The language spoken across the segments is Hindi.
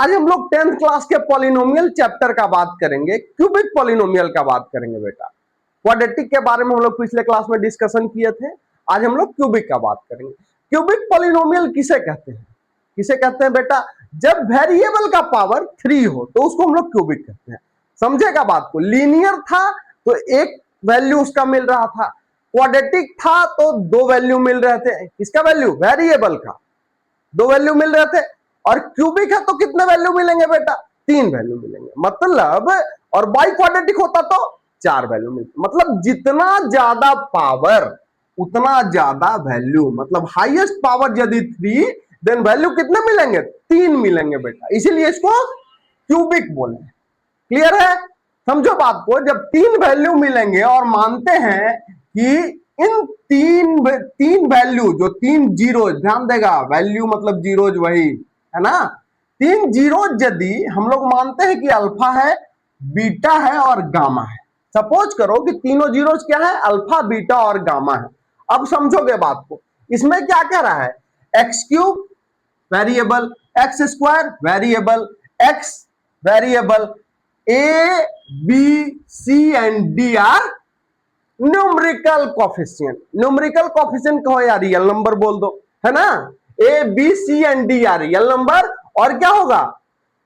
आज हम लोग 10th क्लास के पॉलिनोमियल चैप्टर का बात करेंगे, क्यूबिक पॉलिनोमियल का बात करेंगे बेटा। क्वाड्रेटिक के बारे में हम लोग पिछले क्लास में डिस्कशन किए थे, आज हम लोग क्यूबिक का बात करेंगे। क्यूबिक पॉलिनोमियल किसे कहते हैं? किसे कहते हैं बेटा? जब वेरिएबल का पावर 3 हो तो उसको हम लोग क्यूबिक कहते हैं। समझेगा बात को? लीनियर था तो एक वैल्यू उसका मिल रहा था, क्वाड्रेटिक था तो दो वैल्यू मिल रहे थे। किसका वैल्यू? वेरिएबल का दो वैल्यू मिल रहे थे। और क्यूबिक है तो कितने वैल्यू मिलेंगे बेटा? 3 वैल्यू मिलेंगे। मतलब और बाई क्वाड्रेटिक होता तो 4 वैल्यू मिलती। मतलब जितना ज्यादा पावर उतना ज्यादा वैल्यू, मतलब हाईएस्ट पावर यदि 3 देन वैल्यू कितने मिलेंगे? 3 मिलेंगे बेटा, इसीलिए इसको क्यूबिक बोले। क्लियर है? समझो बात को। जब 3 वैल्यू मिलेंगे और मानते हैं कि इन तीन वैल्यू, जो 3 जीरो, ध्यान देगा, वैल्यू मतलब जीरोज वही है ना। 3 जीरो यदि हम लोग मानते हैं कि अल्फा है, बीटा है और गामा है। सपोज करो कि तीनों जीरोज क्या है? अल्फा, बीटा और गामा है। अब समझोगे बात को। इसमें क्या कह रहा है? X cube variable, x square variable, x variable, a b c and d are numerical coefficient. Numerical coefficient कहो या रियल नंबर बोल दो, है ना। A b c and d are real number, और क्या होगा?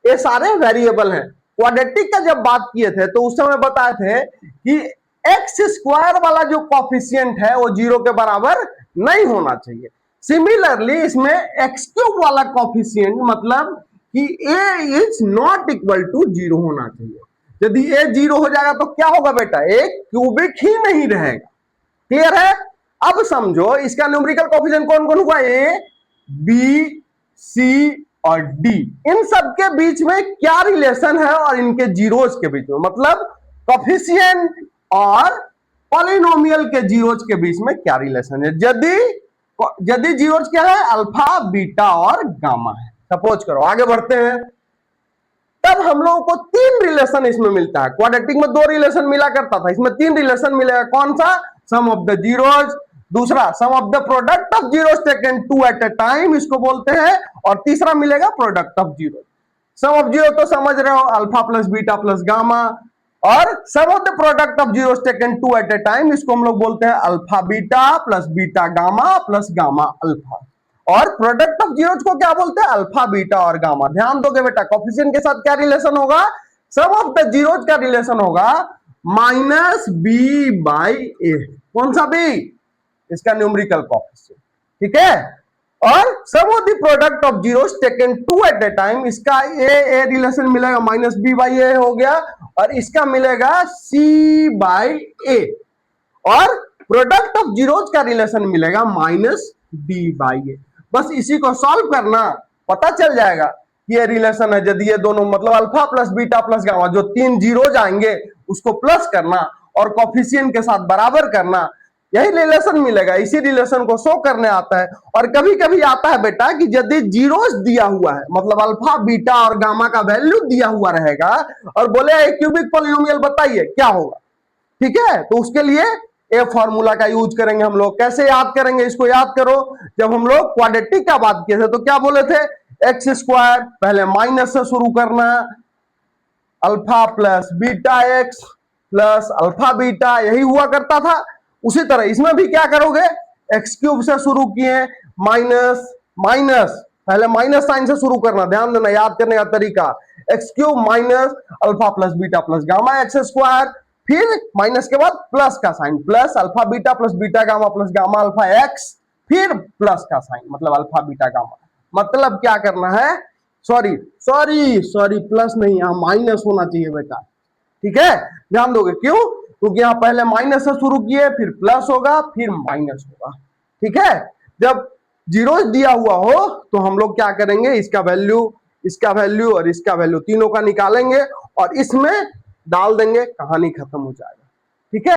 ये सारे वेरिएबल हैं। क्वाड्रेटिक का जब बात किए थे तो उस समय बताए थे कि एक्स स्क्वायर वाला जो कोफिशिएंट है वो जीरो के बराबर नहीं होना चाहिए। सिमिलरली इसमें एक्स क्यूब वाला कोफिशिएंट मतलब कि A is not equal to zero होना चाहिए। यदि ए जीरो हो जाएगा तो क्या होगा बेटा? एक क्यूबिक ही नहीं रहेगा। क्लियर है? अब समझो इसका न्यूमेरिकल कोफिशिएंट कौन कौन हुआ? ए बी सी और डी। इन सब के बीच में क्या रिलेशन है और इनके जीरोज के बीच में, मतलब कोफिशिएंट और पॉलिनोमियल के जीरोज के बीच में क्या रिलेशन है? यदि जीरोज क्या है? अल्फा, बीटा और गामा है। सपोज करो, आगे बढ़ते हैं। तब हम लोगों को 3 रिलेशन इसमें मिलता है। क्वाड्रेटिक में 2 रिलेशन मिला करता था, इसमें 3 रिलेशन मिलेगा। कौन सा? सम ऑफ द जीरोज, दूसरा sum of the product of zeros taken 2 at a time, इसको बोलते हैं, और तीसरा मिलेगा product of zero. Sum of zero तो समझ रहे हो, alpha plus beta plus gamma, और sum of the product of zeros taken 2 at a time, इसको हम लोग बोलते हैं alpha beta plus beta gamma plus gamma alpha. और प्रोडक्ट ऑफ जीरोज को क्या बोलते हैं? अल्फा, बीटा और गामा। ध्यान दोगे बेटा, कोफिशिएंट के साथ क्या रिलेशन होगा? सम ऑफ द जीरोज का रिलेशन होगा माइनस बी बाई ए। कौन सा बी? इसका न्यूमेरिकल कोफिशिएंट। ठीक है? और sum of the product of zeros taken 2 at a time, इसका ए रिलेशन मिलेगा माइनस बी बाई ए हो गया, और इसका मिलेगा सी बाई ए। और प्रोडक्ट ऑफ जीरोज का रिलेशन मिलेगा माइनस डी बाई ए। बस इसी को सॉल्व करना, पता चल जाएगा कि ये रिलेशन है। यदि ये दोनों मतलब alpha plus beta plus gamma, जो 3 जीरोज आएंगे उसको प्लस करना और कोफिशिएंट के साथ बराबर करना, यही रिलेशन मिलेगा। इसी रिलेशन को शो करने आता है। और कभी कभी आता है बेटा कि यदि जीरोज दिया हुआ है, मतलब अल्फा, बीटा और गामा का वैल्यू दिया हुआ रहेगा, और बोले क्यूबिक पॉलिनोमियल बताइए क्या होगा, ठीक है, तो उसके लिए ए फॉर्मूला का यूज करेंगे हम लोग। कैसे याद करेंगे? इसको याद करो। जब हम लोग क्वाड्रेटिक का बात किए थे तो क्या बोले थे? एक्स स्क्वायर, पहले माइनस से शुरू करना, alpha plus beta x plus alpha beta, यही हुआ करता था। उसी तरह इसमें भी क्या करोगे? एक्स क्यूब से शुरू किए, माइनस माइनस, पहले माइनस साइन से शुरू करना, ध्यान देना, याद करने का तरीका। X cube minus alpha plus beta plus gamma x square, फिर माइनस के बाद प्लस का sign, plus alpha beta plus beta gamma plus gamma alpha x, फिर प्लस का साइन, मतलब अल्फा बीटा गामा। मतलब क्या करना है? सॉरी सॉरी सॉरी, प्लस नहीं, यहां माइनस होना चाहिए बेटा। ठीक है? ध्यान दोगे क्यों? क्योंकि यहां पहले माइनस से शुरू किए, फिर प्लस होगा, फिर माइनस होगा। ठीक है? जब जीरो दिया हुआ हो तो हम लोग क्या करेंगे? इसका वैल्यू, इसका वैल्यू और इसका वैल्यू तीनों का निकालेंगे और इसमें डाल देंगे, कहानी खत्म हो जाएगा।